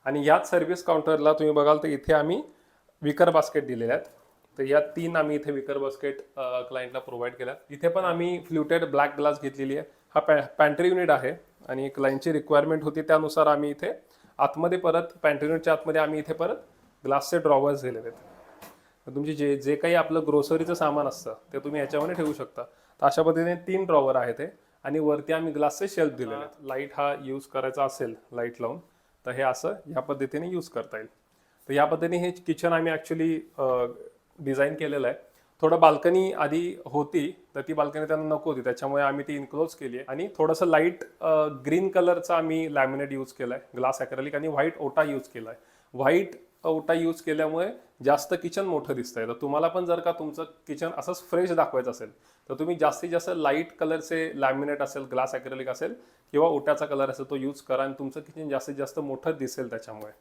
आणि याच सर्व्हिस काउंटरला तुम्ही बघाल तर इथे आम्ही विकर बास्केट दिलेल्या आहेत. तर या 3 आम्ही इथे विकर बास्केट क्लायंटला प्रोव्हाइड केल्या. इथे पण आम्ही फ्ल्युटेड ब्लॅक ग्लास घेतलेली आहे. हा पॅन्ट्री युनिट आहे आणि क्लायंटची रिक्वायरमेंट होती त्यानुसार आम्ही इथे आतमध्ये परत पॅन्ट्री युनिटच्या आतमध्ये आम्ही इथे परत ग्लासचे ड्रॉवर्स दिलेले आहेत. तर तुमची जे जे काही आपलं ग्रोसरीचं सामान असतं ते तुम्ही याच्यामध्ये ठेवू शकता. तर अशा पद्धतीने 3 ड्रॉवर आहेत हे आणि वरती आम्ही ग्लासचे शेल्फ दिलेले आहेत. लाईट हा यूज करायचा असेल लाईट लावून तर हे असं या पद्धतीने यूज करता येईल. तर या पद्धतीने हे किचन आम्ही ॲक्च्युली डिझाईन केलेलं आहे. थोडं बाल्कनी आधी होती तर ती बाल्कनी त्यांना नको होती त्याच्यामुळे आम्ही ती इन्क्लोज केली आहे आणि थोडंसं लाईट ग्रीन कलरचा आम्ही लॅमिनेट यूज केला आहे, ग्लास ॲक्रेलिक आणि व्हाईट ओटा यूज केला आहे. व्हाईट ओटा यूज केल्यामुळे जास्त किचन मोठं दिसतंय. तर तुम्हाला पण जर का तुमचं किचन असंच फ्रेश दाखवायचं असेल तर तुम्ही जास्तीत जास्त लाईट कलरचे लॅमिनेट असेल, ग्लास ॲक्रेलिक असेल किंवा ओट्याचा कलर असेल तो यूज करा आणि तुमचं किचन जास्तीत जास्त मोठं दिसेल त्याच्यामुळे.